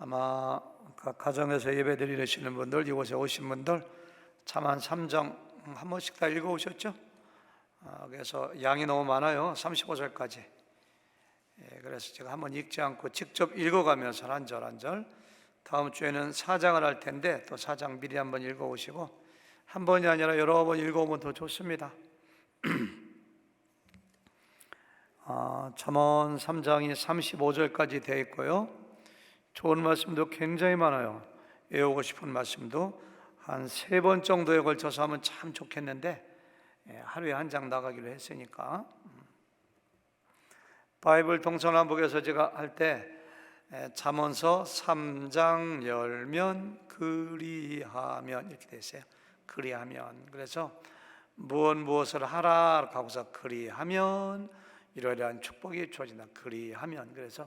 아마 가정에서 예배 드리시는 분들, 이곳에 오신 분들 잠언 3장 한 번씩 다 읽어오셨죠? 그래서 양이 너무 많아요. 35절까지. 그래서 제가 한번 읽지 않고 직접 읽어가면서 한 절 한 절, 다음 주에는 4장을 할 텐데 또 4장 미리 한번 읽어오시고, 한 번이 아니라 여러 번 읽어오면 더 좋습니다. 잠언 3장이 35절까지 되어 있고요. 좋은 말씀도 굉장히 많아요. 외우고 싶은 말씀도 한 3번 정도에 걸쳐서 하면 참 좋겠는데, 하루에 한 장 나가기로 했으니까. 바이블 동서남북에서 제가 할 때 잠언서 3장 열면 그리하면 이렇게 돼 있어요. 그리하면. 그래서 무엇을 하라 하고서 그리하면 이러이러한 축복이 주어진다. 그리하면. 그래서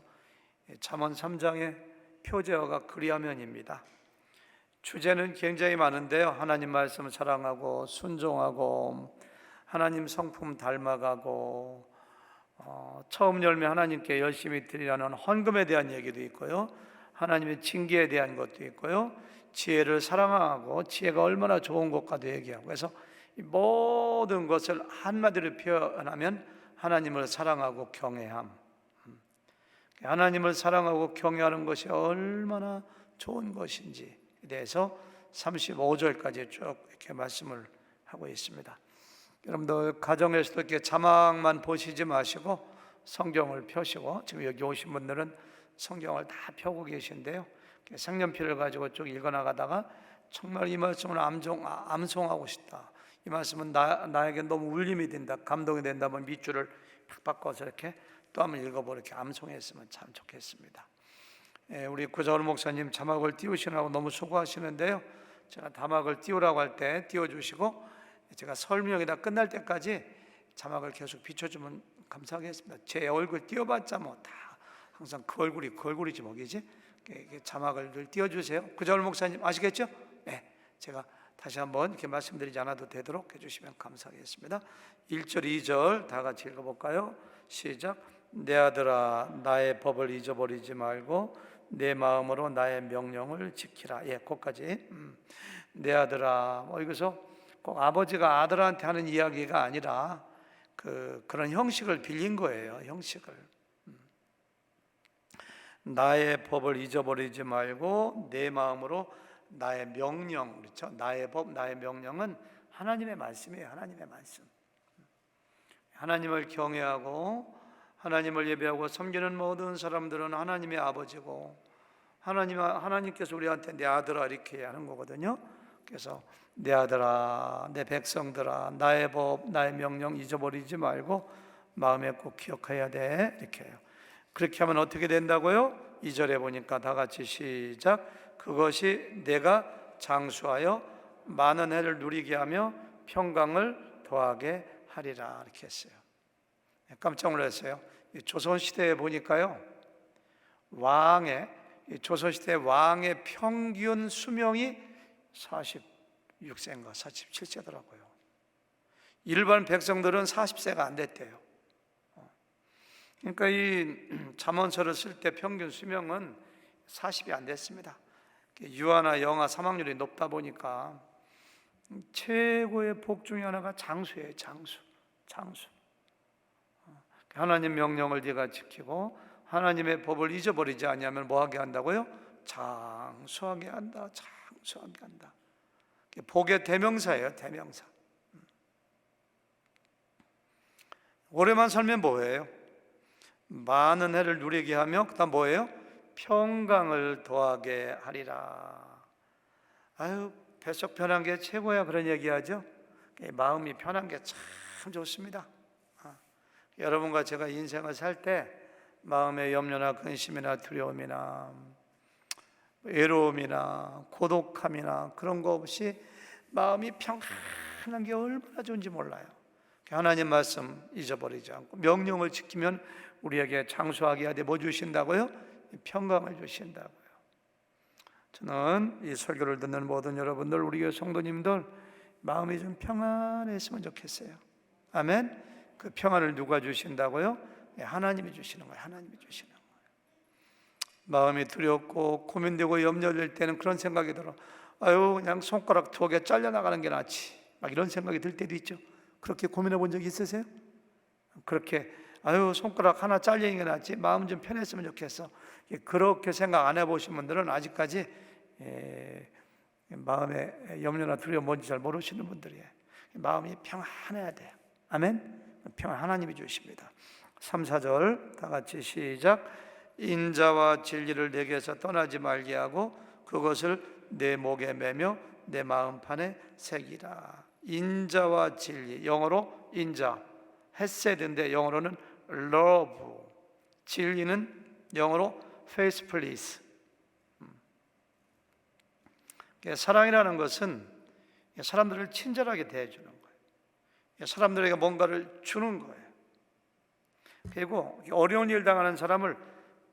잠언 3장의 표제어가 그리하면입니다. 주제는 굉장히 많은데요. 하나님 말씀을 사랑하고 순종하고 하나님 성품 닮아가고 처음 열매 하나님께 열심히 드리라는 헌금에 대한 얘기도 있고요, 하나님의 징계에 대한 것도 있고요, 지혜를 사랑하고 지혜가 얼마나 좋은 것과도 얘기하고, 그래서 이 모든 것을 한마디로 표현하면 하나님을 사랑하고 경외함, 하나님을 사랑하고 경외하는 것이 얼마나 좋은 것인지에 대해서 35절까지 쭉 이렇게 말씀을 하고 있습니다. 여러분들 가정에서도 이렇게 자막만 보시지 마시고 성경을 펴시고, 지금 여기 오신 분들은 성경을 다 펴고 계신데요, 색연필을 가지고 쭉 읽어나가다가 정말 이 말씀을 암송하고 싶다, 이 말씀은 나에게 너무 울림이 된다, 감동이 된다면 밑줄을 팍 바꿔서 이렇게 또 한번 읽어보고 이렇게 암송했으면 참 좋겠습니다. 우리 구자원 목사님 자막을 띄우시느라고 너무 수고하시는데요, 제가 자막을 띄우라고 할 때 띄워주시고 제가 설명이 다 끝날 때까지 자막을 계속 비춰주면 감사하겠습니다. 제 얼굴 띄워봤자 뭐 다 항상 그 얼굴이지 뭐겠지? 자막을 늘 띄워주세요. 구자원 목사님 아시겠죠? 네, 제가 다시 한번 이렇게 말씀드리지 않아도 되도록 해주시면 감사하겠습니다. 1절 2절 다 같이 읽어볼까요? 시작. 내 아들아 나의 법을 잊어버리지 말고 내 마음으로 나의 명령을 지키라. 거기까지. 내 아들아, 여기서 꼭 아버지가 아들한테 하는 이야기가 아니라 그런 형식을 빌린 거예요. 형식을. 나의 법을 잊어버리지 말고 내 마음으로 나의 명령, 그렇죠? 나의 법, 나의 명령은 하나님의 말씀이에요. 하나님의 말씀. 하나님을 경외하고 하나님을 예배하고 섬기는 모든 사람들은 하나님의 아버지고, 하나님께서 우리한테 내 아들아 이렇게 하는 거거든요. 그래서 내 아들아, 내 백성들아, 나의 법, 나의 명령 잊어버리지 말고 마음에 꼭 기억해야 돼, 이렇게 해요. 그렇게 하면 어떻게 된다고요? 2절에 보니까 다 같이 시작. 그것이 내가 장수하여 많은 해를 누리게 하며 평강을 더하게 하리라, 이렇게 했어요. 깜짝 놀랐어요. 조선시대에 보니까요, 조선시대 왕의 평균 수명이 46세인가 47세더라고요. 일반 백성들은 40세가 안 됐대요. 그러니까 이 잠언서를 쓸 때 평균 수명은 40이 안 됐습니다. 유아나 영아 사망률이 높다 보니까 최고의 복 중에 하나가 장수예요. 장수. 하나님 명령을 네가 지키고 하나님의 법을 잊어버리지 아니하면 뭐하게 한다고요? 장수하게 한다. 장수하게 한다. 복의 대명사예요. 대명사. 오래만 살면 뭐예요? 많은 해를 누리게 하며 그다음 뭐예요? 평강을 더하게 하리라. 아유, 뱃속 편한 게 최고야, 그런 얘기하죠. 마음이 편한 게 참 좋습니다. 여러분과 제가 인생을 살 때 마음의 염려나 근심이나 두려움이나 외로움이나 고독함이나 그런 거 없이 마음이 평안한 게 얼마나 좋은지 몰라요. 하나님 말씀 잊어버리지 않고 명령을 지키면 우리에게 장수하게 하되 뭐 주신다고요? 평강을 주신다고요. 저는 이 설교를 듣는 모든 여러분들, 우리 교회 성도님들 마음이 좀 평안했으면 좋겠어요. 아멘. 그 평안을 누가 주신다고요? 하나님이 주시는 거예요. 하나님이 주시는 거예요. 마음이 두렵고 고민되고 염려될 때는 그런 생각이 들어. 아유, 그냥 손가락 2개 잘려나가는 게 낫지, 막 이런 생각이 들 때도 있죠. 그렇게 고민해 본 적 있으세요? 그렇게 아유, 손가락 하나 잘리는 게 낫지, 마음 좀 편했으면 좋겠어, 그렇게 생각 안 해보신 분들은 아직까지 마음에 염려나 두려움 뭔지 잘 모르시는 분들이에요. 마음이 평안해야 돼요. 아멘. 평안 하나님이 주십니다. 3, 4절 다 같이 시작. 인자와 진리를 내게서 떠나지 말게 하고 그것을 내 목에 매며 내 마음판에 새기라. 인자와 진리, 영어로 인자, 헤세드인데 영어로는 love, 진리는 영어로 faithfulness. 사랑이라는 것은 사람들을 친절하게 대해주는 거예요. 사람들에게 뭔가를 주는 거예요. 그리고 어려운 일 당하는 사람을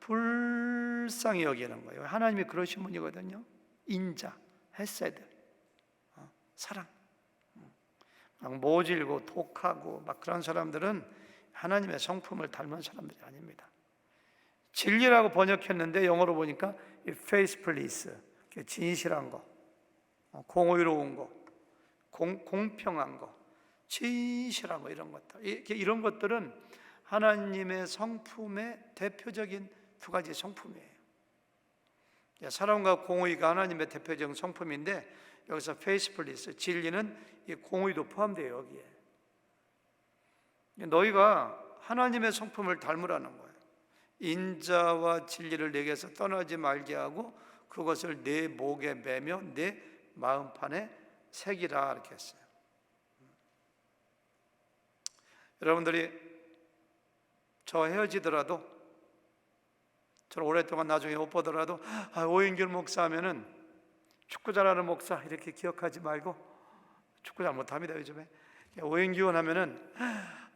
불쌍히 여기는 거예요. 하나님이 그러신 분이거든요. 인자, 헤세드, 사랑. 막 모질고 독하고 막 그런 사람들은 하나님의 성품을 닮은 사람들이 아닙니다. 진리라고 번역했는데 영어로 보니까 faithfulness, 진실한 거, 공의로운 거, 공평한 거, 진실한 거, 이런 것들, 이런 것들은 하나님의 성품의 대표적인 2가지 성품이에요. 사랑과 공의가 하나님의 대표적인 성품인데 여기서 faithfulness, 진리는 이 공의도 포함돼요. 여기에 너희가 하나님의 성품을 닮으라는 거예요. 인자와 진리를 내게서 떠나지 말게 하고 그것을 내 목에 매며 내 마음판에 새기라, 이렇게 했어요. 여러분들이 저 헤어지더라도, 저를 오랫동안 나중에 못 보더라도 오인규 목사 하면은 축구 잘하는 목사 이렇게 기억하지 말고, 축구 잘 못합니다 요즘에, 오인규 하면은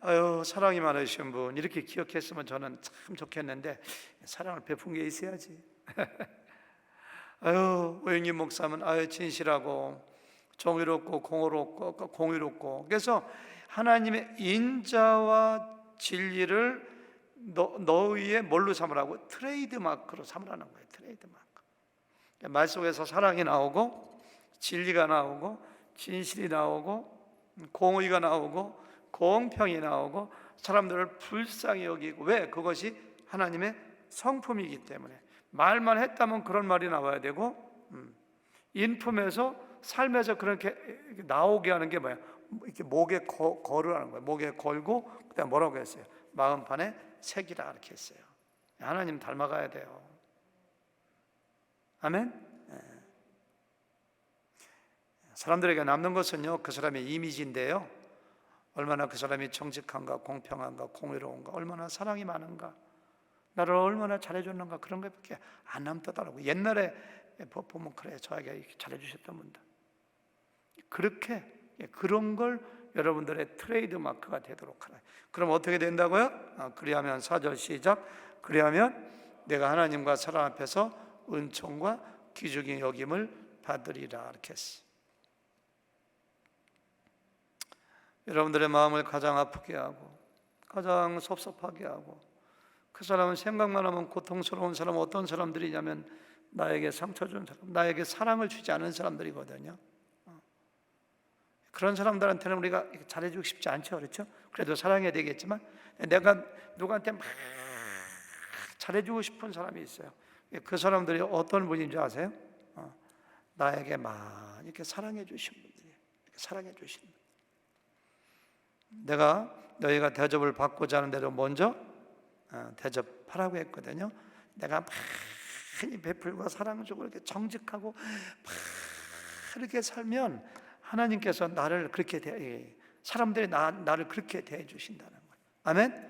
아유, 사랑이 많으신 분 이렇게 기억했으면 저는 참 좋겠는데 사랑을 베푼 게 있어야지. 아유, 오인규 목사는 아유 진실하고 정의롭고 공의롭고. 그래서 하나님의 인자와 진리를 너희의 뭘로 삼으라고? 트레이드마크로 삼으라는 거예요. 트레이드마크. 말 속에서 사랑이 나오고 진리가 나오고 진실이 나오고 공의가 나오고 공평이 나오고 사람들을 불쌍히 여기고. 왜? 그것이 하나님의 성품이기 때문에. 말만 했다면 그런 말이 나와야 되고, 인품에서 삶에서 그렇게 나오게 하는 게 뭐야? 이렇게 목에 걸으라는 거예요. 목에 걸고 그다음 뭐라고 했어요? 마음판에 새기라, 이렇게 했어요. 하나님 닮아가야 돼요. 아멘. 사람들에게 남는 것은요, 그 사람의 이미지인데요, 얼마나 그 사람이 정직한가, 공평한가, 공의로운가, 얼마나 사랑이 많은가, 나를 얼마나 잘해줬는가, 그런 것밖에 안 남더라고요. 옛날에 보면 그래, 저에게 잘해주셨던 분들, 그렇게 그런 걸 여러분들의 트레이드 마크가 되도록 하라. 그럼 어떻게 된다고요? 그리하면 4절 시작. 그리하면 내가 하나님과 사람 앞에서 은총과 귀중히 여김을 받으리라, 이렇게 했어요. 여러분들의 마음을 가장 아프게 하고 가장 섭섭하게 하고, 그 사람은 생각만 하면 고통스러운 사람, 어떤 사람들이냐면 나에게 상처 준 사람, 나에게 사랑을 주지 않은 사람들이거든요. 그런 사람들한테는 우리가 잘해주고 싶지 않죠, 그렇죠? 그래도 사랑해야 되겠지만, 내가 누구한테 막 잘해주고 싶은 사람이 있어요. 그 사람들이 어떤 분인지 아세요? 나에게 막 이렇게 사랑해 주신 분들이에요. 이렇게 사랑해 주신 분. 내가 너희가 대접을 받고자 하는 대로 먼저 대접하라고 했거든요. 내가 많이 베풀고 사랑을 주고 이렇게 정직하고 이렇게 살면 하나님께서 나를 그렇게 사람들이 나를 그렇게 대해 주신다는 거예요. 아멘.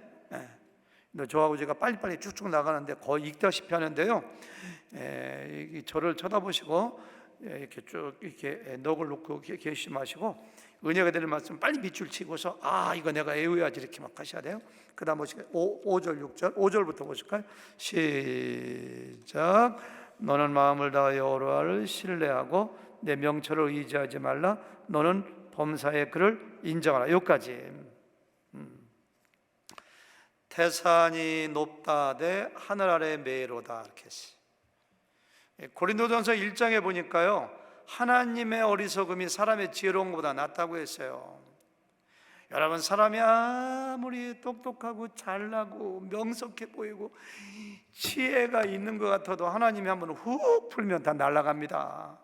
저하고 제가 빨리빨리 쭉쭉 나가는데 거의 읽다시피 하는데요, 저를 쳐다보시고 이렇게 쭉 이렇게 넋을 놓고 계시지 마시고 은혜가 되는 말씀 빨리 밑줄 치고서 이거 내가 외워야지 이렇게 막 하셔야 돼요. 그 다음 보실까요? 5절 6절 5절부터 보실까요? 시작. 너는 마음을 다하여 여호와를 신뢰하고 내 명철을 의지하지 말라. 너는 범사의 그를 인정하라. 여기까지. 태산이 높다 대 하늘 아래 매로다, 이렇게 했어요. 고린도전서 1장에 보니까요, 하나님의 어리석음이 사람의 지혜로운 것보다 낫다고 했어요. 여러분, 사람이 아무리 똑똑하고 잘나고 명석해 보이고 지혜가 있는 것 같아도 하나님이 한번 훅 풀면 다 날아갑니다.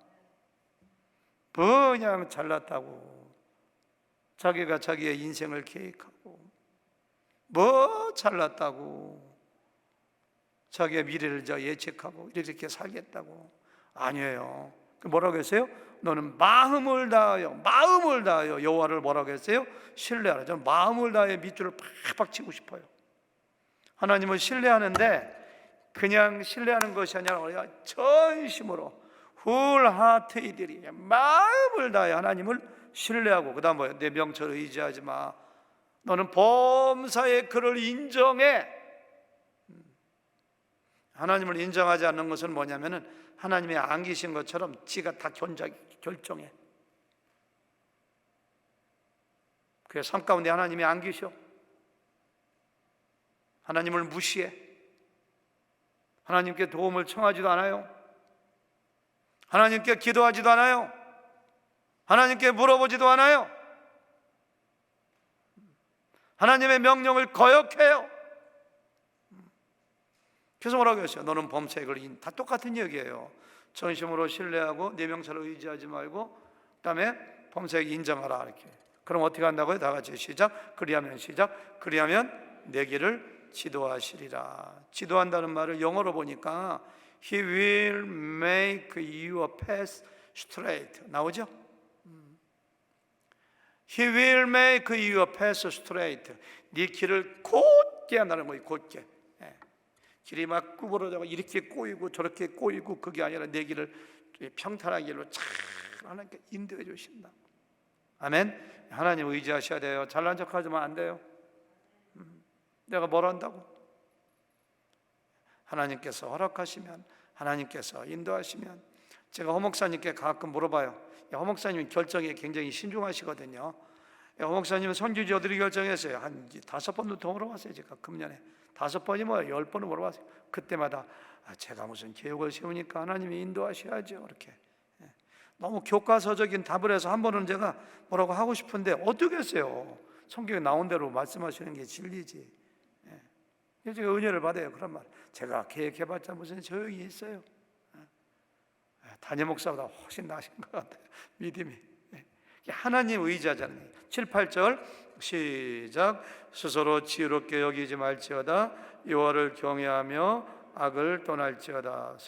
그냥 잘났다고 자기가 자기의 인생을 계획하고, 뭐 잘났다고 자기의 미래를 예측하고 이렇게 살겠다고. 아니에요. 뭐라고 했어요? 너는 마음을 다하여 여호와를 뭐라고 했어요? 신뢰하라. 저는 마음을 다하여 밑줄을 팍팍 치고 싶어요. 하나님을 신뢰하는데 그냥 신뢰하는 것이 아니라 우리가 전심으로 훌하테이들이 마음을 다하여 하나님을 신뢰하고, 그 다음 뭐예요? 내 명철을 의지하지 마. 너는 범사의 그를 인정해. 하나님을 인정하지 않는 것은 뭐냐면은 하나님이 안기신 것처럼 지가 다 결정해. 그의 삶 가운데 하나님이 안기셔. 하나님을 무시해. 하나님께 도움을 청하지도 않아요. 하나님께 기도하지도 않아요. 하나님께 물어보지도 않아요. 하나님의 명령을 거역해요. 그래서 뭐라고 했어요? 너는 범사의 그를 다 똑같은 얘기예요. 전심으로 신뢰하고 내 명철을 의지하지 말고, 그 다음에 범사에 인정하라. 이렇게. 그럼 어떻게 한다고요? 다 같이 시작. 그리하면 내 길을 지도하시리라. 지도한다는 말을 영어로 보니까 He will make your path straight 나오죠? He will make your path straight. 네 길을 곧게 한다는 거예요. 곧게. 길이 막 구부러져서 이렇게 꼬이고 저렇게 꼬이고 그게 아니라 내 길을 평탄한 길로 잘 하나님께 인도해 주신다. 아멘. 하나님 의지하셔야 돼요. 잘난 척하지만 안 돼요. 내가 뭘 한다고? 하나님께서 허락하시면, 하나님께서 인도하시면. 제가 허목사님께 가끔 물어봐요. 허목사님은 결정에 굉장히 신중하시거든요. 허목사님은 선교지 어디를 결정했어요? 한 5번도 더 물어봤어요. 제가 금년에 5번이 뭐야? 10번을 물어봤어요. 그때마다 제가 무슨 계획을 세우니까 하나님이 인도하셔야죠. 이렇게 너무 교과서적인 답을 해서 한 번은 제가 뭐라고 하고 싶은데 어떻게 했어요? 성경에 나온 대로 말씀하시는 게 진리지. 제가 은혜를 받아요. 그런 말. 제가 계획해봤자 무슨 소용이 있어요? 담임 목사보다 훨씬 나으신 것 같아요. 믿음이. 하나님 의지하자는 7, 8절 시작. 스스로 지혜롭게 여기지 말지어다. 여호와를 경외하며 악을 떠날지어다.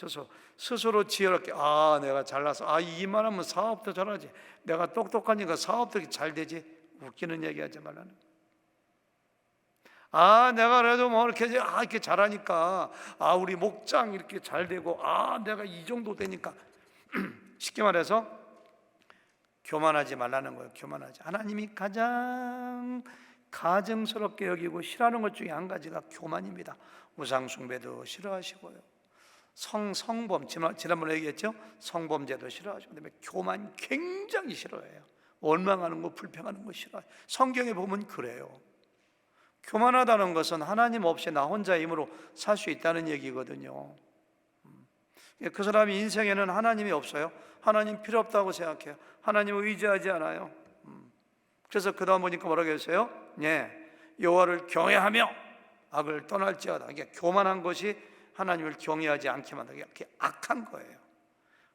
스스로 지혜롭게. 내가 잘나서 이만하면 사업도 잘하지. 내가 똑똑하니까 사업도 잘 되지. 웃기는 얘기하지 말라는. 내가 그래도 뭐 이렇게 잘하니까 우리 목장 이렇게 잘 되고 내가 이 정도 되니까 쉽게 말해서 교만하지 말라는 거예요. 교만하지. 하나님이 가장 가증스럽게 여기고 싫어하는 것 중에 한 가지가 교만입니다. 우상 숭배도 싫어하시고요. 성범 지난번에 얘기했죠. 성범죄도 싫어하시고, 그다음에 교만 굉장히 싫어해요. 원망하는 거, 불평하는 거 싫어해요. 성경에 보면 그래요. 교만하다는 것은 하나님 없이 나 혼자 힘으로 살 수 있다는 얘기거든요. 그 사람이 인생에는 하나님이 없어요. 하나님 필요 없다고 생각해요. 하나님을 의지하지 않아요. 그래서 그 다음 보니까 뭐라고 했어요? 여호와를 경외하며 악을 떠날지어다. 이게 교만한 것이 하나님을 경외하지 않게 만들고 이렇게 악한 거예요.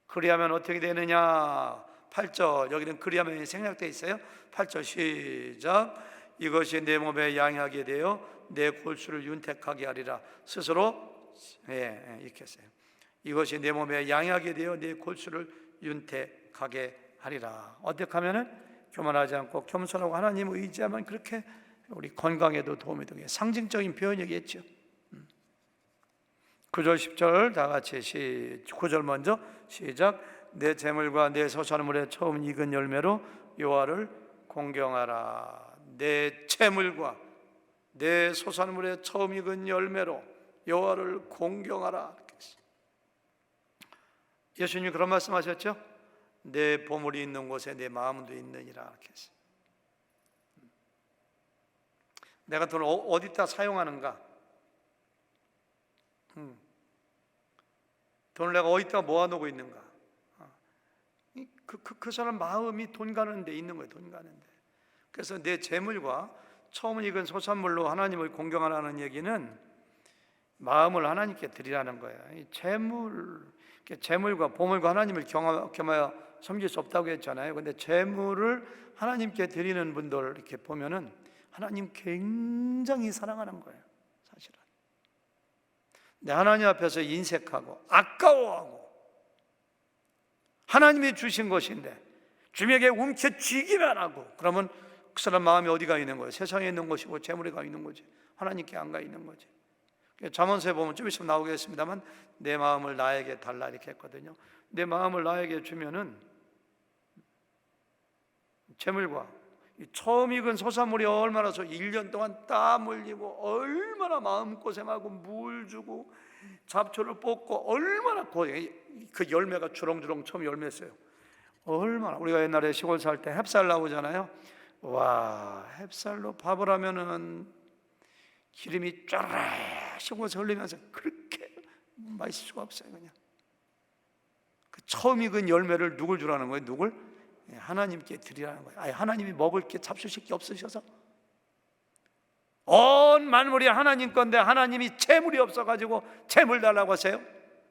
그리하면 어떻게 되느냐? 8절 여기는 그리하면이 생략되어 있어요. 8절 시작. 이것이 내 몸에 양하게 되어 내 골수를 윤택하게 하리라. 스스로 이렇게 했어요. 이것이 내 몸에 양하게 되어 내 골수를 윤택하게 하리라. 어떻게 하면은 교만하지 않고 겸손하고 하나님을 의지하면 그렇게 우리 건강에도 도움이 되게 상징적인 표현이겠죠. 9절 10절 다 같이 9절 먼저 시작. 내 재물과 내 소산물에 처음 익은 열매로 여호와를 공경하라. 내 재물과 내 소산물에 처음 익은 열매로 여호와를 공경하라. 예수님이 그런 말씀하셨죠? 내 보물이 있는 곳에 내 마음도 있느니라. 이렇게 했어요. 내가 돈을 어디다 사용하는가? 돈을 내가 어디다 모아놓고 있는가? 그 사람 마음이 돈 가는 데 있는 거예요. 돈 가는 데. 그래서 내 재물과 처음 익은 소산물로 하나님을 공경하라는 얘기는 마음을 하나님께 드리라는 거예요. 이 재물과 보물과 하나님을 겸하여 섬길 수 없다고 했잖아요. 근데 재물을 하나님께 드리는 분들 이렇게 보면은 하나님 굉장히 사랑하는 거예요, 사실은. 근데 하나님 앞에서 인색하고 아까워하고 하나님이 주신 것인데 주님에게 움켜쥐기만 하고, 그러면 그 사람 마음이 어디가 있는 거예요? 세상에 있는 것이고 재물에 가 있는 거지, 하나님께 안 가 있는 거지. 잠언서에 보면 좀 있으면 나오겠습니다만 내 마음을 나에게 달라 이렇게 했거든요. 내 마음을 나에게 주면은 재물과 처음 익은 소산물이 얼마나 1년 동안 땀 흘리고 얼마나 마음고생하고 물 주고 잡초를 뽑고 얼마나 그 열매가 주렁주렁 처음 열매였어요. 얼마나. 우리가 옛날에 시골 살 때 햅쌀 나오잖아요. 와, 햅쌀로 밥을 하면은 기름이 쫙 흘리면서 그렇게 맛있을 수가 없어요. 그냥 그 처음 익은 열매를 누굴 주라는 거예요? 누굴? 하나님께 드리라는 거예요. 아니, 하나님이 먹을 게 잡수실 게 없으셔서 온 만물이 하나님 건데 하나님이 재물이 없어가지고 재물 달라고 하세요?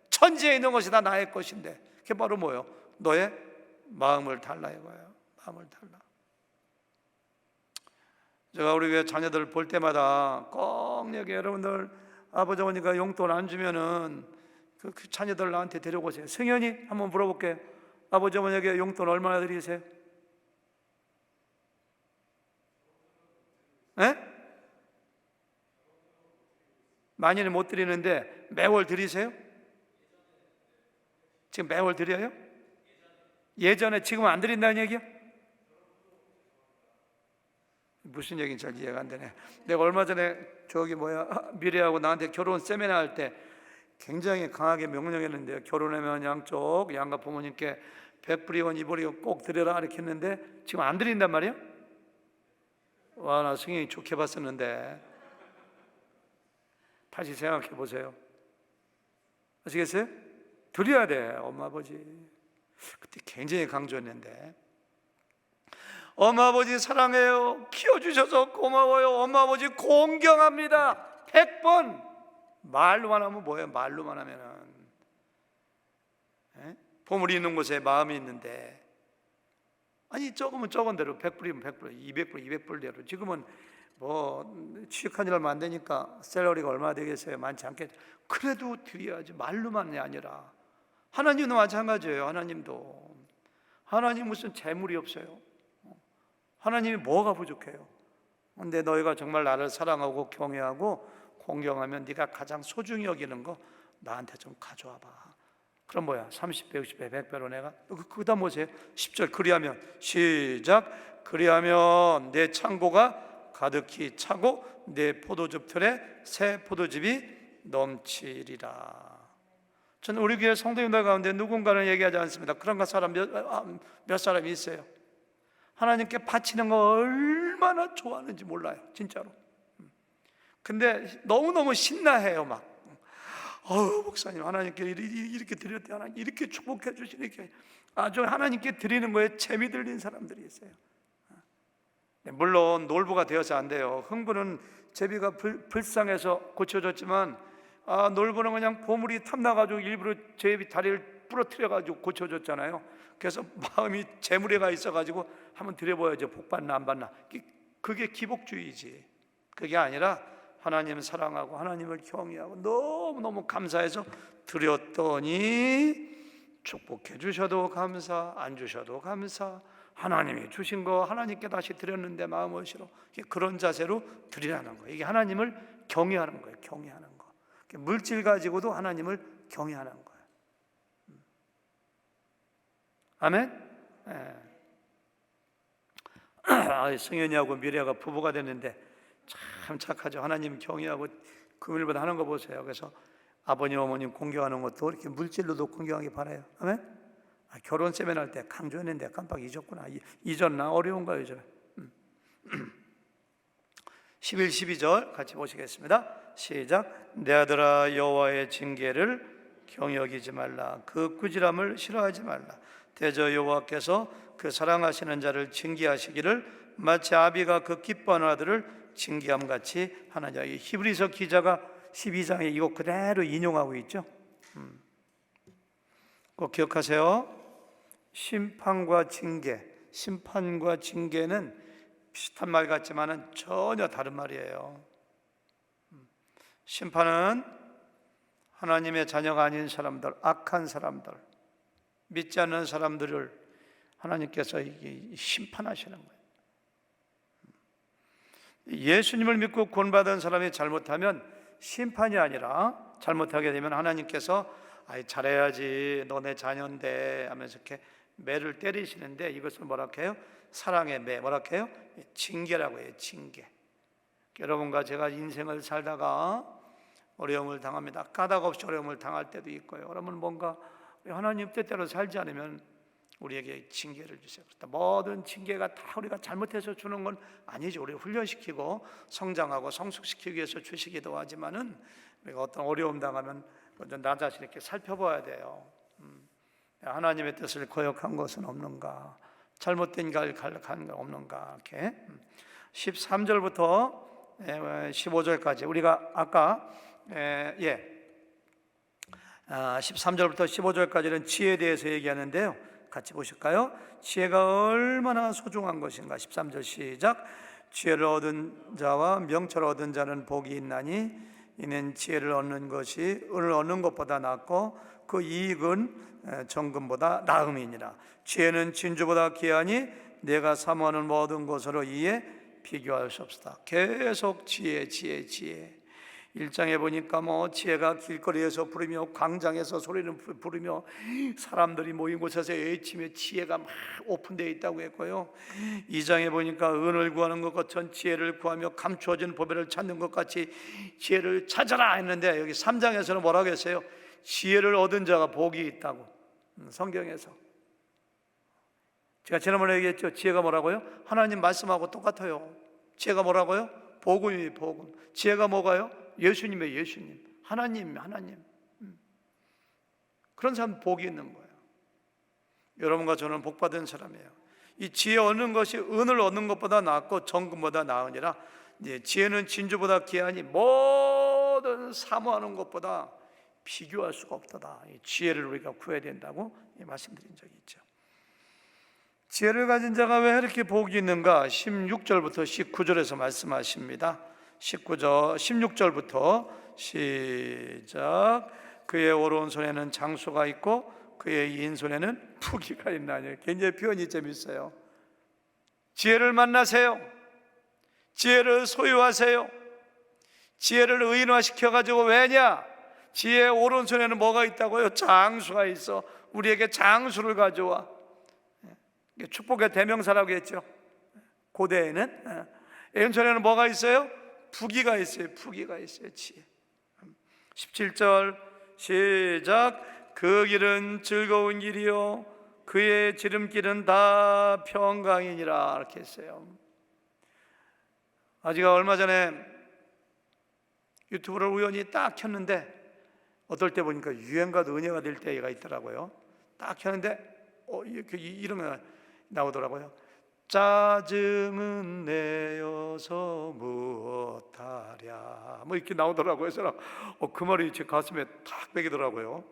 천지에 있는 것이 다 나의 것인데 그게 바로 뭐예요? 너의 마음을 달라 이거예요. 마음을 달라. 제가 우리 교회 자녀들 볼 때마다 꼭 여기 여러분들 아버지 어머니가 용돈 안 주면은 그 자녀들 나한테 데려오세요. 승현이 한번 물어볼게요. 아버지 어머니에게 용돈 얼마나 드리세요? 에? 많이는 못 드리는데 매월 드리세요? 지금 매월 드려요? 예전에 지금은 안 드린다는 얘기야? 무슨 얘기인지 잘 이해가 안 되네. 내가 얼마 전에 미래하고 나한테 결혼 세미나 할 때 굉장히 강하게 명령했는데요. 결혼하면 양쪽 양가 부모님께 100불이건 2불이건 꼭 드려라 이렇게 했는데 지금 안 드린단 말이에요? 와, 나 승현이 좋게 봤었는데 다시 생각해 보세요. 아시겠어요? 드려야 돼. 엄마 아버지 그때 굉장히 강조했는데 엄마 아버지 사랑해요. 키워주셔서 고마워요. 엄마 아버지 공경합니다. 100번. 말로만 하면 뭐예요? 말로만 하면은 보물이 있는 곳에 마음이 있는데, 아니 적으면 적은 대로 100불이면 100불, 200불 200불대로. 지금은 뭐 취직한 지 얼마 안 되니까 샐러리가 얼마나 되겠어요? 많지 않겠죠. 그래도 드려야지. 말로만이 아니라. 하나님도 마찬가지예요. 하나님 무슨 재물이 없어요. 하나님이 뭐가 부족해요? 근데 너희가 정말 나를 사랑하고 경외하고 공경하면 네가 가장 소중히 여기는 거 나한테 좀 가져와 봐. 그럼 뭐야? 30배, 60배, 100배로 내가. 그 다음 보세요. 10절. 그리하면 시작. 그리하면 내 창고가 가득히 차고 내 포도즙 틀에 새 포도즙이 넘치리라. 저는 우리 교회 성도님들 가운데 누군가는 얘기하지 않습니다. 그런 사람 몇 사람이 있어요. 하나님께 바치는 거 얼마나 좋아하는지 몰라요. 진짜로. 근데 너무너무 신나해요. 막 목사님 하나님께 이렇게 드렸대, 하나님 이렇게 축복해 주시니까 아주 하나님께 드리는 거에 재미 들린 사람들이 있어요. 물론 놀부가 되어서 안 돼요. 흥부는 제비가 불쌍해서 고쳐줬지만 놀부는 그냥 보물이 탐나가지고 일부러 제비 다리를 부러뜨려가지고 고쳐줬잖아요. 그래서 마음이 재물에 가 있어가지고 한번 드려봐야죠. 복 받나 안 받나. 그게 기복주의지. 그게 아니라 하나님을 사랑하고 하나님을 경외하고 너무너무 감사해서 드렸더니 축복해 주셔도 감사, 안 주셔도 감사, 하나님이 주신 거 하나님께 다시 드렸는데 마음 어시로, 그런 자세로 드리라는 거예요. 이게 하나님을 경외하는 거예요. 경외하는 거. 물질 가지고도 하나님을 경외하는 거예요. 아멘? 승현이하고 미래가 부부가 됐는데 참 착하죠. 하나님 경외하고 금일보다 하는 거 보세요. 그래서 아버님 어머님 공경하는 것도 이렇게 물질로도 공경하기 바라요. 아멘? 결혼 세미나 할 때 강조했는데 깜빡 잊었구나. 잊었나? 어려운가 요즘에. 11, 12절 같이 보시겠습니다. 시작. 내 아들아 여호와의 징계를 경역이지 말라. 그 꾸지람을 싫어하지 말라. 대저 여호와께서 그 사랑하시는 자를 징계하시기를 마치 아비가 그 기뻐하는 아들을 징계함 같이 하느니라. 이 히브리서 기자가 12장에 이거 그대로 인용하고 있죠. 꼭 기억하세요. 심판과 징계는 비슷한 말 같지만은 전혀 다른 말이에요. 심판은 하나님의 자녀가 아닌 사람들, 악한 사람들, 믿지 않는 사람들을 하나님께서 심판하시는 거예요. 예수님을 믿고 구원받은 사람이 잘못하면 심판이 아니라, 잘못하게 되면 하나님께서 잘해야지 너 내 자녀인데 하면서 이렇게 매를 때리시는데, 이것을 뭐라고 해요? 사랑의 매, 뭐라고 해요? 징계라고 해요. 징계. 여러분과 제가 인생을 살다가 어려움을 당합니다. 까닭 없이 어려움을 당할 때도 있고요. 여러분, 뭔가 하나님 뜻대로 살지 않으면 우리에게 징계를 주세요. 모든 징계가 다 우리가 잘못해서 주는 건 아니죠. 우리 훈련시키고 성장하고 성숙시키기 위해서 주시기도 하지만은, 우리가 어떤 어려움 당하면 먼저 나 자신 이렇게 살펴봐야 돼요. 하나님의 뜻을 거역한 것은 없는가, 잘못된 걸 갈락한 건 없는가. 이렇게 13절부터 15절까지 우리가 아까 13절부터 15절까지는 지혜에 대해서 얘기하는데요. 같이 보실까요? 지혜가 얼마나 소중한 것인가. 13절 시작. 지혜를 얻은 자와 명철을 얻은 자는 복이 있나니 이는 지혜를 얻는 것이 은을 얻는 것보다 낫고 그 이익은 정금보다 나음이니라. 지혜는 진주보다 귀하니 내가 사모하는 모든 것으로 이에 비교할 수 없다. 계속 지혜. 1장에 보니까 지혜가 길거리에서 부르며 광장에서 소리는 부르며 사람들이 모인 곳에서 외치며 지혜가 막 오픈되어 있다고 했고요. 2장에 보니까 은을 구하는 것 같은 지혜를 구하며 감추어진 보배를 찾는 것 같이 지혜를 찾아라 했는데, 여기 3장에서는 뭐라고 했어요? 지혜를 얻은 자가 복이 있다고. 성경에서 제가 지난번에 얘기했죠. 지혜가 뭐라고요? 하나님 말씀하고 똑같아요. 지혜가 뭐라고요? 복음이 복음. 지혜가 뭐가요? 예수님의 예수님, 하나님. 그런 사람 복이 있는 거예요. 여러분과 저는 복받은 사람이에요. 이 지혜 얻는 것이 은을 얻는 것보다 낫고 정금보다 나으니라. 지혜는 진주보다 귀하니 모든 사모하는 것보다 비교할 수가 없도다. 이 지혜를 우리가 구해야 된다고 말씀드린 적이 있죠. 지혜를 가진 자가 왜 이렇게 복이 있는가? 16절부터 19절에서 말씀하십니다. 16절부터 시작. 그의 오른손에는 장수가 있고 그의 인손에는 부기가 있나니. 굉장히 표현이 재밌어요. 지혜를 만나세요. 지혜를 소유하세요. 지혜를 의인화시켜가지고, 왜냐? 지혜의 오른손에는 뭐가 있다고요? 장수가 있어. 우리에게 장수를 가져와. 축복의 대명사라고 했죠. 고대에는. 왼손에는 뭐가 있어요? 부기가 있어요. 지혜. 17절 시작. 그 길은 즐거운 길이요 그의 지름길은 다 평강이니라. 이렇게 했어요. 제가 얼마 전에 유튜브를 우연히 딱 켰는데, 어떨 때 보니까 유행가도 은혜가 될 때가 있더라고요. 딱 켰는데 이런 거 나오더라고요. 짜증은 내어서 무엇하랴, 이렇게 나오더라고요. 그래서 그 말이 제 가슴에 탁 배기더라고요.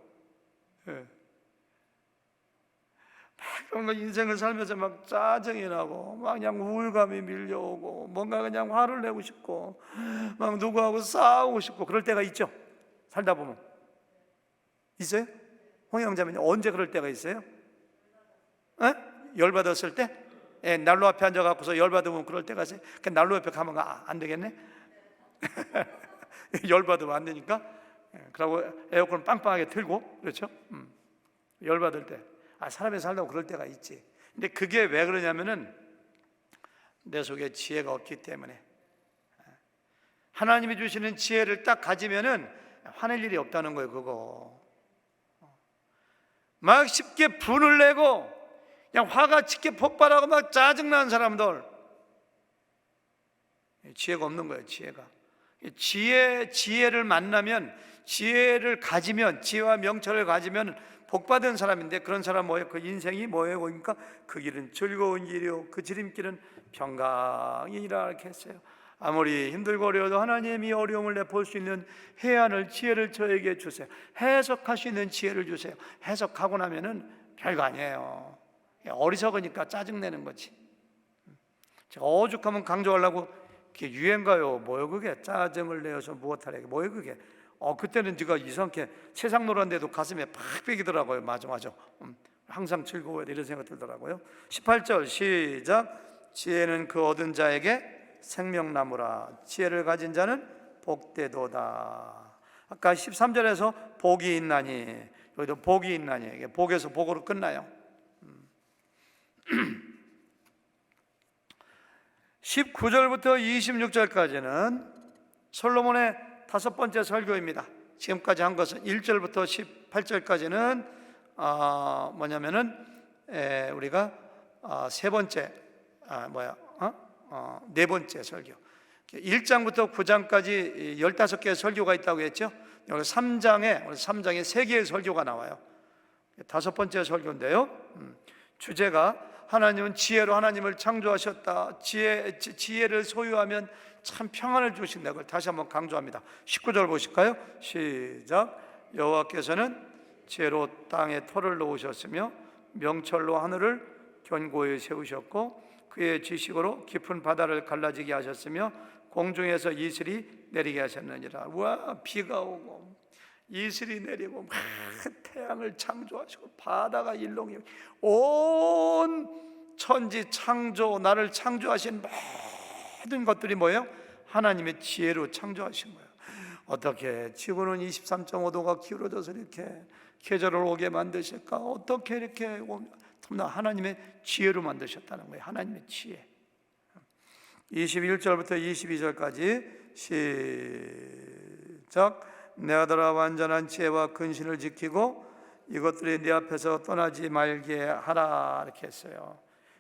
막 인생을 살면서 막 짜증이 나고 막 그냥 우울감이 밀려오고 뭔가 그냥 화를 내고 싶고 막 누구하고 싸우고 싶고 그럴 때가 있죠. 살다 보면 있어요? 홍영자매님 언제 그럴 때가 있어요? 열받았을 때? 난로 앞에 앉아갖고서 열받으면 그럴 때가 있어요. 난로 옆에 가면 안 되겠네? 열받으면 안 되니까. 그러고 에어컨 빵빵하게 틀고, 그렇죠? 열받을 때. 사람이 살다고 그럴 때가 있지. 근데 그게 왜 그러냐면은 내 속에 지혜가 없기 때문에. 하나님이 주시는 지혜를 딱 가지면은 화낼 일이 없다는 거예요. 그거 막 쉽게 분을 내고 그냥 화가 쉽게 폭발하고 막 짜증나는 사람들, 지혜가 없는 거예요. 지혜가. 지혜를 만나면, 지혜를 가지면, 지혜와 명철을 가지면 복받은 사람인데, 그런 사람 뭐예요? 그 인생이 뭐예요? 그러니까 그 길은 즐거운 길이요 그 지름길은 평강이라 이렇게 했어요. 아무리 힘들고 어려워도 하나님이 어려움을 내볼 수 있는 해안을, 지혜를 저에게 주세요. 해석할 수 있는 지혜를 주세요. 해석하고 나면은 별거 아니에요. 어리석으니까 짜증내는 거지. 제가 오죽하면 강조하려고, 그게 유행가요? 뭐요 그게? 짜증을 내어서 무엇하래? 뭐요 그게? 그때는 제가 이상하게 세상 노란데도 가슴에 팍 베기더라고요. 맞아. 항상 즐거워야 돼, 이런 생각 들더라고요. 18절 시작. 지혜는 그 얻은 자에게 생명나무라. 지혜를 가진 자는 복되도다. 아까 13절에서 복이 있나니, 여기도 복이 있나니, 이게 복에서 복으로 끝나요. 19절부터 26절까지는 솔로몬의 5번째 설교입니다. 지금까지 한 것은 1절부터 18절까지는 우리가 세 번째, 네 번째 설교. 1장부터 9장까지 15개의 설교가 있다고 했죠. 여기 3장에 3개의 설교가 나와요. 5번째 설교인데요. 주제가 하나님은 지혜로 하나님을 창조하셨다. 지혜를 소유하면 참 평안을 주신다. 그걸 다시 한번 강조합니다. 19절 보실까요? 시작. 여호와께서는 지혜로 땅에 터를 놓으셨으며 명철로 하늘을 견고히 세우셨고 그의 지식으로 깊은 바다를 갈라지게 하셨으며 공중에서 이슬이 내리게 하셨느니라. 와, 비가 오고 이슬이 내리고 막 태양을 창조하시고 바다가 일렁이고 온 천지 창조, 나를 창조하신 모든 것들이 뭐예요? 하나님의 지혜로 창조하신 거예요. 어떻게 지구는 23.5도가 기울어져서 이렇게 계절을 오게 만드실까? 어떻게 이렇게 하나님의 지혜로 만드셨다는 거예요. 하나님의 지혜. 21절부터 22절까지 시작. 내 아들아 완전한 지혜와 근신을 지키고 이것들이 네 앞에서 떠나지 말게 하라 이렇게 했어요.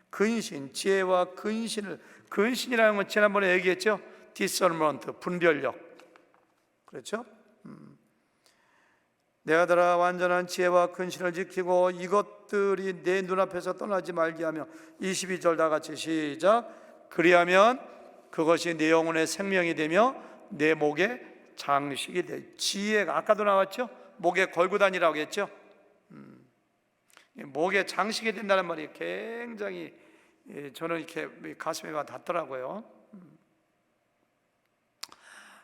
근신, 지혜와 근신을, 근신이라는 건 지난번에 얘기했죠. discernment, 분별력. 그렇죠? 내 아들아 완전한 지혜와 근신을 지키고 이것들이 내 눈앞에서 떠나지 말게 하며 22절 다 같이 시작. 그리하면 그것이 내 영혼의 생명이 되며 내 목에 장식이 돼. 지혜가 아까도 나왔죠? 목에 걸고 다니라고 했죠? 목에 장식이 된다는 말이 굉장히 저는 이렇게 가슴에 와 닿더라고요.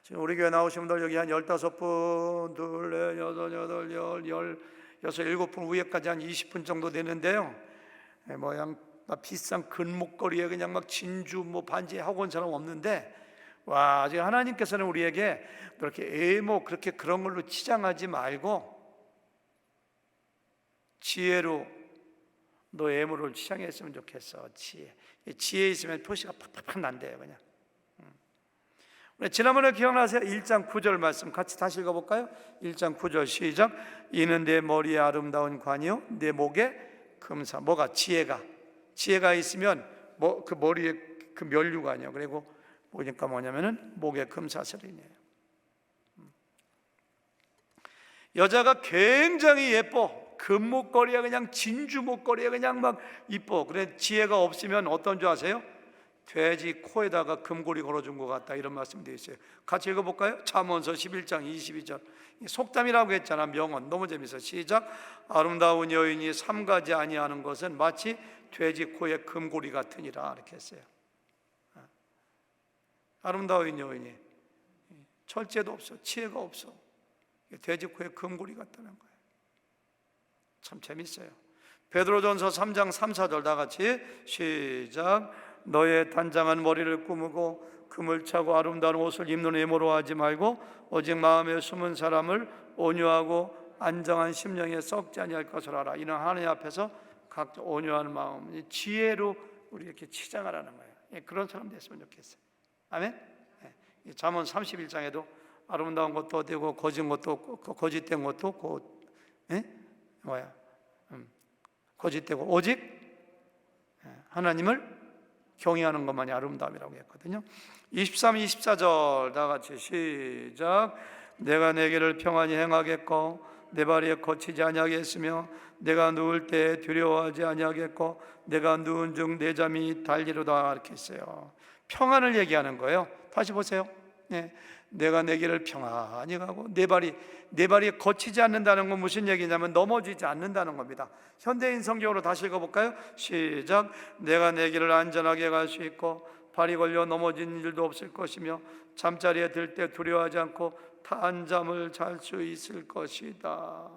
지금 우리 교회 나오신 분들 여기 한 15분, 둘, 넷, 여덟, 열, 7분 위에까지 한 20분 정도 되는데요. 비싼 금목걸이에 그냥 막 진주 반지 하고 온 사람 없는데, 와, 지금 하나님께서는 우리에게 그렇게 그렇게 그런 걸로 치장하지 말고 지혜로 너 애모를 치장했으면 좋겠어. 지혜 있으면 표시가 팍팍팍 난대요. 그냥. 지난번에 기억나세요? 1장 9절 말씀 같이 다시 읽어볼까요? 1장 9절 시작. 이는 내 머리에 아름다운 관이요 내 목에 금사. 뭐가? 지혜가 있으면 그 머리에 그 면류관이요. 그리고 보니까 뭐냐면은 목에 금사슬이네요. 여자가 굉장히 예뻐. 금목걸이에 그냥 진주 목걸이에 그냥 막 이뻐. 그래 지혜가 없으면 어떤 줄 아세요? 돼지 코에다가 금고리 걸어준 것 같다, 이런 말씀 되어 있어요. 같이 읽어볼까요? 잠언서 11장 22절. 속담이라고 했잖아. 명언 너무 재밌어. 시작. 아름다운 여인이 삼가지 아니하는 것은 마치 돼지 코에 금고리 같으니라 이렇게 했어요. 아름다운 여인이 철제도 없어, 지혜가 없어. 돼지 코에 금고리 같다는 거예요. 참 재밌어요. 베드로전서 3장 3, 4절 다 같이 시작. 너의 단장한 머리를 꾸미고 금을 차고 아름다운 옷을 입는 외모로 하지 말고 오직 마음에 숨은 사람을 온유하고 안정한 심령에 썩지 아니할 것을 알아. 이는 하나님 앞에서 각자 온유한 마음, 지혜로 우리 이렇게 치장하라는 거예요. 그런 사람 됐으면 좋겠어요. 아멘. 잠언 31장에도 아름다운 것도 어디고 거짓된 것도 없고 거짓된 것도 없고 거짓되고 오직 하나님을 경외하는 것만이 아름다움이라고 했거든요. 23, 24절 다 같이 시작. 내가 내 길을 평안히 행하겠고 내 발에 거치지 아니하겠으며 내가 누울 때 두려워하지 아니하겠고 내가 누운 중 내 잠이 달리로다 이렇게 했어요. 평안을 얘기하는 거예요. 다시 보세요. 네. 내가 내 길을 평안히 가고 내 발이 거치지 않는다는 건 무슨 얘기냐면 넘어지지 않는다는 겁니다. 현대인 성경으로 다시 읽어볼까요? 시작. 내가 내 길을 안전하게 갈 수 있고 발이 걸려 넘어진 일도 없을 것이며 잠자리에 들 때 두려워하지 않고 단잠을 잘 수 있을 것이다.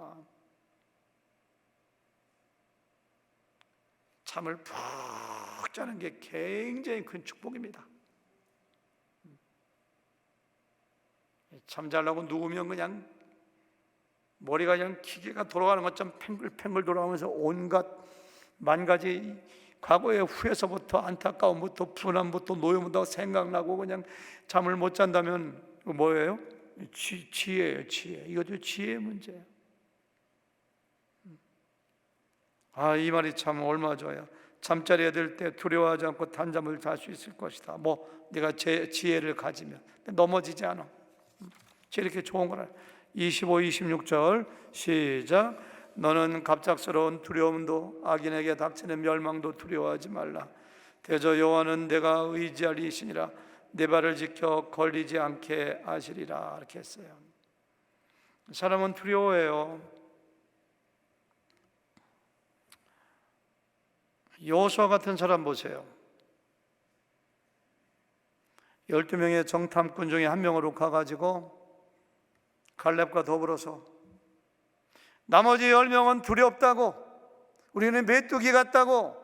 잠을 푹 자는 게 굉장히 큰 축복입니다. 잠 자려고 누우면 그냥 머리가 그냥 기계가 돌아가는 것처럼 팽글팽글 돌아가면서 온갖 만 가지 과거의 후에서부터 안타까움부터 분함부터 노여움부터 생각나고 그냥 잠을 못 잔다면 뭐예요? 지혜예요. 지혜. 이것도 지혜의 문제예요. 이 말이 참 얼마나 좋아요. 잠자리에 들 때 두려워하지 않고 단잠을 잘 수 있을 것이다. 네가 지혜를 가지면 넘어지지 않아. 이렇게 좋은 거라. 25, 26절 시작. 너는 갑작스러운 두려움도 악인에게 닥치는 멸망도 두려워하지 말라. 대저 여호와는 내가 의지할 이시니라. 내 발을 지켜 걸리지 않게 하시리라. 이렇게 했어요. 사람은 두려워해요. 여호수아 같은 사람 보세요. 12명의 정탐꾼 중에 한 명으로 가가지고 갈렙과 더불어서 나머지 10명은 두렵다고, 우리는 메뚜기 같다고,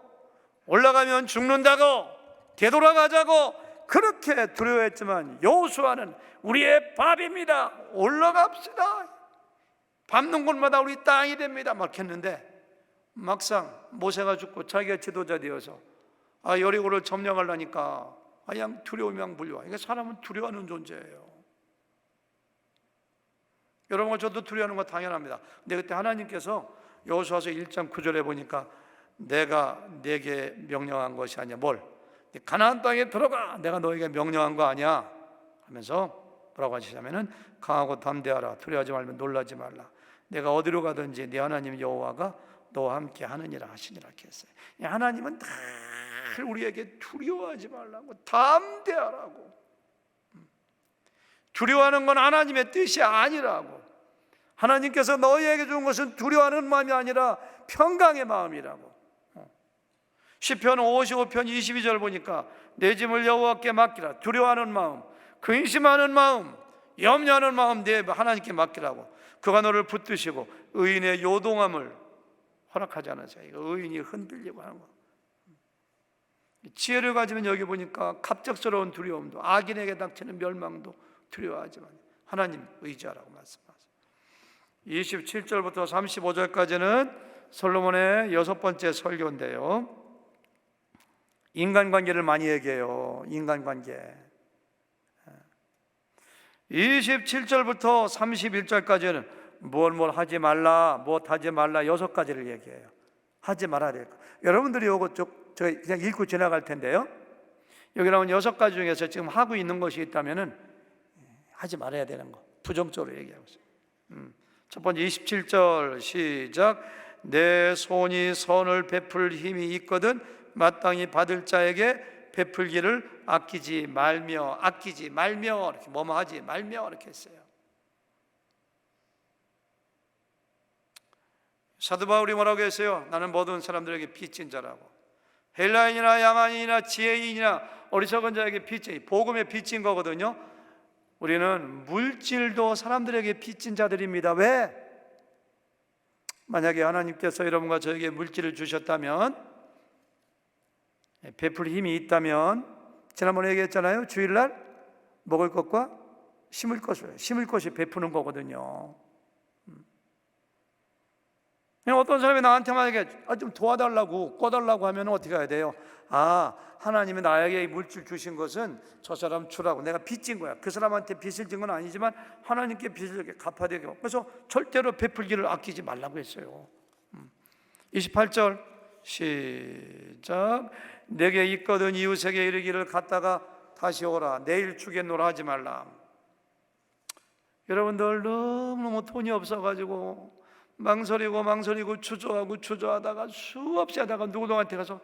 올라가면 죽는다고, 되돌아가자고 그렇게 두려워했지만 여호수아는 우리의 밥입니다. 올라갑시다. 밟는 곳마다 우리 땅이 됩니다. 막 했는데 막상 모세가 죽고 자기가 지도자 되어서 여리고를 점령하려니까 그냥 두려움이 막 물려와. 이게 사람은 두려워하는 존재예요. 여러분, 저도 두려워하는 거 당연합니다. 근데 그때 하나님께서 여호수아서 1장 9절에 보니까 내가 네게 명령한 것이 아니야. 뭘? 가나안 땅에 들어가. 내가 너에게 명령한 거 아니야 하면서 뭐라고 하시냐면은 강하고 담대하라. 두려워하지 말면 놀라지 말라. 내가 어디로 가든지 네 하나님 여호와가 너와 함께 하느니라 하시니라 이렇게 했어요. 하나님은 늘 우리에게 두려워하지 말라고, 담대하라고. 두려워하는 건 하나님의 뜻이 아니라고. 하나님께서 너희에게 준 것은 두려워하는 마음이 아니라 평강의 마음이라고. 시편 55편 22절 보니까 내 짐을 여호와께 맡기라. 두려워하는 마음, 근심하는 마음, 염려하는 마음 내 하나님께 맡기라고. 그가 너를 붙드시고 의인의 요동함을 허락하지 않으세요. 의인이 흔들리고 하는 거. 지혜를 가지면 여기 보니까 갑작스러운 두려움도, 악인에게 닥치는 멸망도 두려워하지만 하나님 의지하라고 말씀하세요. 27절부터 35절까지는 솔로몬의 6번째 설교인데요, 인간관계를 많이 얘기해요. 인간관계. 27절부터 31절까지는 뭘 하지 말라, 무엇 하지 말라 6가지를 얘기해요. 하지 말아야 될 거. 여러분들이 이거 저 그냥 읽고 지나갈 텐데요, 여기 나온 6가지 중에서 지금 하고 있는 것이 있다면은 하지 말아야 되는 거 부정적으로 얘기하고 있어요. 첫 번째 27절 시작. 내 손이 선을 베풀 힘이 있거든 마땅히 받을 자에게 베풀기를 아끼지 말며 이렇게 뭐뭐 하지 말며 이렇게 했어요. 사도 바울이 뭐라고 했어요? 나는 모든 사람들에게 빚진 자라고. 헬라인이나 야만인이나 지혜인이나 어리석은 자에게 빚진, 복음에 빚진 거거든요. 우리는 물질도 사람들에게 빚진 자들입니다. 왜? 만약에 하나님께서 여러분과 저에게 물질을 주셨다면, 베풀 힘이 있다면, 지난번에 얘기했잖아요. 주일날 먹을 것과 심을 것이 베푸는 거거든요. 어떤 사람이 나한테 만약에 좀 도와달라고 꿔달라고 하면 어떻게 해야 돼요? 하나님이 나에게 물질 주신 것은 저 사람 주라고, 내가 빚진 거야. 그 사람한테 빚을 진 건 아니지만 하나님께 빚을 갚아야 되고, 그래서 절대로 베풀기를 아끼지 말라고 했어요. 28절 시작. 내게 있거든 이웃에게 이르기를 갔다가 다시 오라. 내일 주겠노라 하지 말라. 여러분들 너무너무 돈이 없어가지고 망설이고 주저하다가 수없이 하다가 누구한테 가서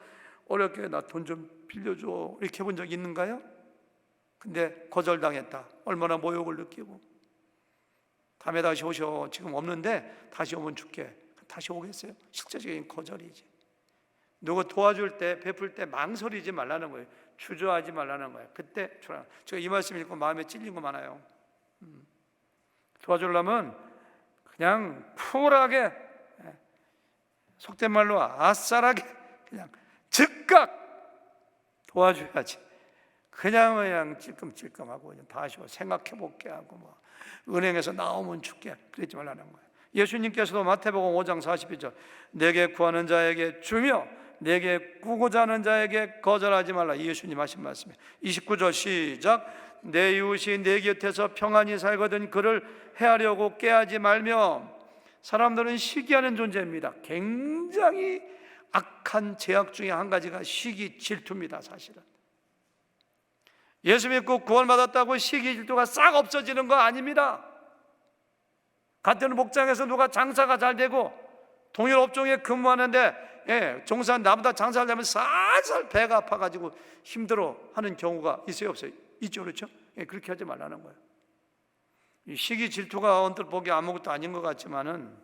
어렵게 나 돈 좀 빌려줘 이렇게 해본 적 있는가요? 근데 거절당했다. 얼마나 모욕을 느끼고. 다음에 다시 오셔. 지금 없는데 다시 오면 줄게. 다시 오겠어요? 실제적인 거절이지. 누구 도와줄 때, 베풀 때 망설이지 말라는 거예요. 주저하지 말라는 거예요. 그때 제가 이 말씀 읽고 마음에 찔린 거 많아요. 도와주려면 그냥 쿨하게, 속된 말로 아싸라게 그냥 즉각 도와줘야지. 그냥 찔끔찔끔하고 다시 생각해볼게 하고 뭐 은행에서 나오면 줄게 그러지 말라는 거예요. 예수님께서도 마태복음 5장 42절 내게 구하는 자에게 주며 내게 구고자 하는 자에게 거절하지 말라. 예수님 하신 말씀이에요. 29절 시작. 내 이웃이 내 곁에서 평안히 살거든 그를 해하려고 깨하지 말며. 사람들은 시기하는 존재입니다. 굉장히 악한 죄악 중에 한 가지가 시기 질투입니다. 사실은 예수 믿고 구원받았다고 시기 질투가 싹 없어지는 거 아닙니다. 같은 목장에서 누가 장사가 잘 되고 동일 업종에 근무하는데 종사한 나보다 장사를 하면 살살 배가 아파가지고 힘들어 하는 경우가 있어요 없어요? 있죠. 그렇죠? 그렇게 하지 말라는 거예요. 이 시기 질투가 언뜻 보기 아무것도 아닌 것 같지만은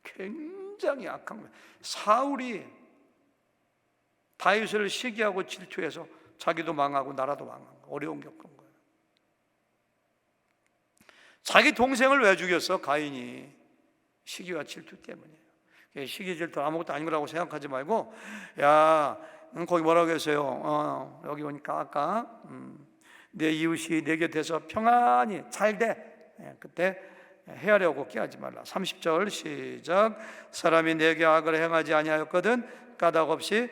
굉장히 악한 거예요. 사울이 다윗을 시기하고 질투해서 자기도 망하고 나라도 망한 거예요. 어려운 겪은 거예요. 자기 동생을 왜 죽였어? 가인이 시기와 질투 때문이에요. 시기 질투 아무것도 아닌 거라고 생각하지 말고 야 거기 뭐라고 했어요? 여기 오니까 아까 내 이웃이 내 곁에서 평안히 잘 돼. 그때 헤아려고 깨하지 말라. 30절 시작. 사람이 내게 악을 행하지 아니하였거든 까닭 없이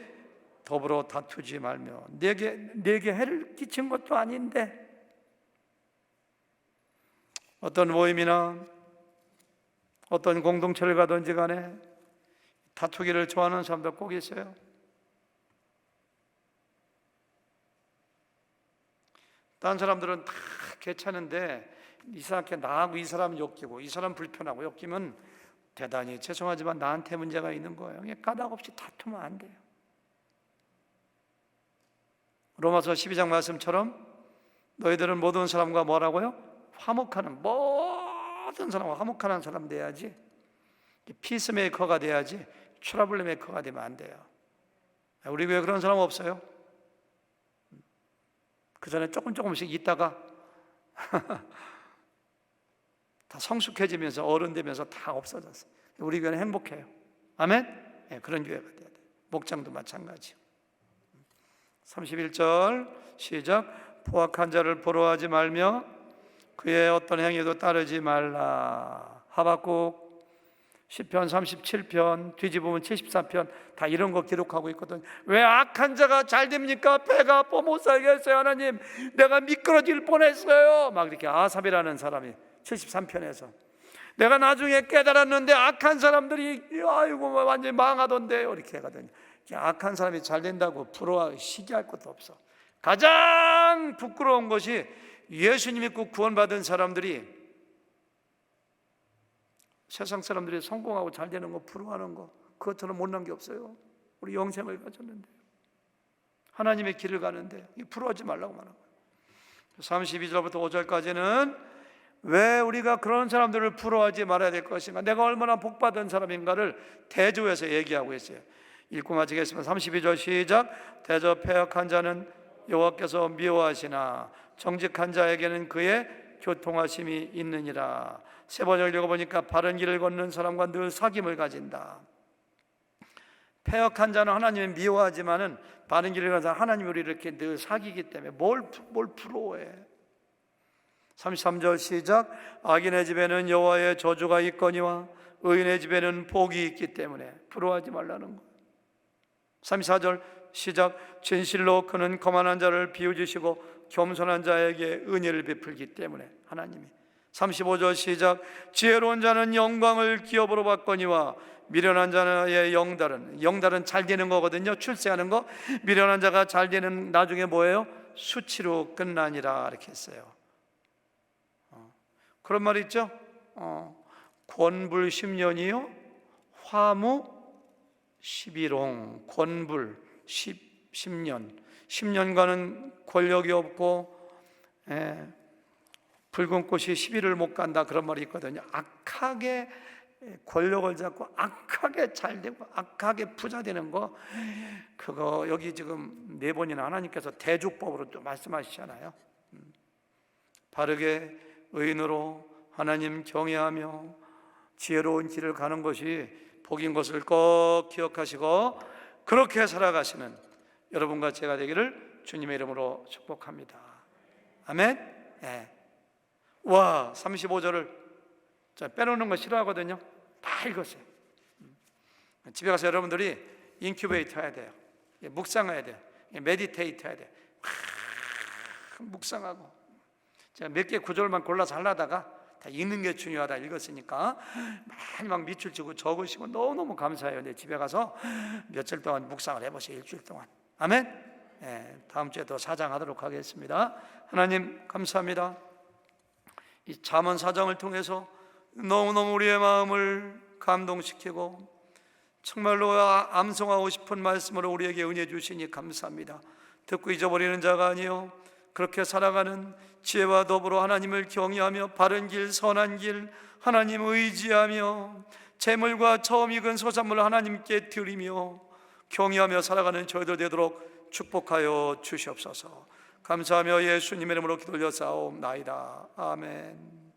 더불어 다투지 말며. 내게 해를 끼친 것도 아닌데. 어떤 모임이나 어떤 공동체를 가든지 간에 다투기를 좋아하는 사람들 꼭 있어요. 다른 사람들은 다 괜찮은데 이상하게 나하고 이 사람 엮이고 이 사람 불편하고 엮이면 대단히 죄송하지만 나한테 문제가 있는 거예요. 까닭 없이 다투면 안 돼요. 로마서 12장 말씀처럼 너희들은 모든 사람과 뭐라고요? 화목하는, 모든 사람과 화목하는 사람 돼야지. 피스메이커가 돼야지 트러블 메이커가 되면 안 돼요. 우리 교회 그런 사람 없어요? 그 전에 조금씩 있다가 다 성숙해지면서 어른 되면서 다 없어졌어요. 우리 교회는 행복해요. 아멘? 네, 그런 교회가 돼야 돼요. 목장도 마찬가지요. 31절 시작. 포악한 자를 부러워하지 말며 그의 어떤 행위도 따르지 말라. 하박국 10편 37편 뒤집으면 74편 다 이런 거 기록하고 있거든. 왜 악한 자가 잘 됩니까? 배가 아파 못 살겠어요. 하나님 내가 미끄러질 뻔했어요. 막 이렇게 아삽이라는 사람이 73편에서 내가 나중에 깨달았는데 악한 사람들이 아이고 완전히 망하던데요 이렇게 하거든요. 악한 사람이 잘 된다고 부러워하고 시기할 것도 없어. 가장 부끄러운 것이 예수님 믿고 구원받은 사람들이 세상 사람들이 성공하고 잘 되는 거 부러워하는 거 그것처럼 못난 게 없어요. 우리 영생을 가졌는데 하나님의 길을 가는데 부러워하지 말라고 말하는 거예요. 32절부터 5절까지는 왜 우리가 그런 사람들을 부러워하지 말아야 될 것인가, 내가 얼마나 복받은 사람인가를 대조해서 얘기하고 있어요. 읽고 마치겠습니다. 32절 시작. 대저 패역한 자는 여호와께서 미워하시나 정직한 자에게는 그의 교통하심이 있느니라. 세 번을 읽어보니까 바른 길을 걷는 사람과 늘 사귐을 가진다. 패역한 자는 하나님을 미워하지만은 바른 길을 가서 하나님이 우리를 이렇게 늘 사귀기 때문에 뭘 부러워해. 33절 시작. 악인의 집에는 여호와의 저주가 있거니와 의인의 집에는 복이 있기 때문에 부러워하지 말라는 거예요. 34절 시작. 진실로 그는 거만한 자를 비웃으시고 겸손한 자에게 은혜를 베풀기 때문에 하나님이 35절 시작. 지혜로운 자는 영광을 기업으로 받거니와 미련한 자의 영달은 잘 되는 거거든요. 출세하는 거. 미련한 자가 잘 되는 나중에 뭐예요? 수치로 끝나니라 이렇게 했어요. 그런 말 있죠. 권불 10년이요 화무 11홍. 권불 10년 10년간은 권력이 없고 붉은 꽃이 10일을 못 간다 그런 말이 있거든요. 악하게 권력을 잡고 악하게 잘 되고 악하게 부자 되는 거, 그거 여기 지금 4번이나 하나님께서 대주법으로 또 말씀하시잖아요. 바르게 의인으로 하나님 경외하며 지혜로운 길을 가는 것이 복인 것을 꼭 기억하시고 그렇게 살아가시는 여러분과 제가 되기를 주님의 이름으로 축복합니다. 아멘. 네. 와, 35절을 빼놓는 거 싫어하거든요. 다 읽었어요. 집에 가서 여러분들이 인큐베이터 해야 돼요. 묵상해야 돼요. 메디테이트 해야 돼요. 묵상하고 제가 몇 개 구절만 골라서 하려다가 다 읽는 게 중요하다 읽었으니까 많이 막 밑줄 치고 적으시고 너무너무 감사해요. 내 집에 가서 며칠 동안 묵상을 해보세요. 일주일 동안. 아멘. 다음 주에 또 사장하도록 하겠습니다. 하나님 감사합니다. 이 잠언 4장을 통해서 너무너무 우리의 마음을 감동시키고 정말로 암송하고 싶은 말씀으로 우리에게 은혜 주시니 감사합니다. 듣고 잊어버리는 자가 아니요 그렇게 살아가는 지혜와 더불어 하나님을 경외하며 바른 길 선한 길 하나님 의지하며 재물과 처음 익은 소산물을 하나님께 드리며 경외하며 살아가는 저희들 되도록 축복하여 주시옵소서. 감사하며 예수님의 이름으로 기도 올려 싸움나이다. 아멘.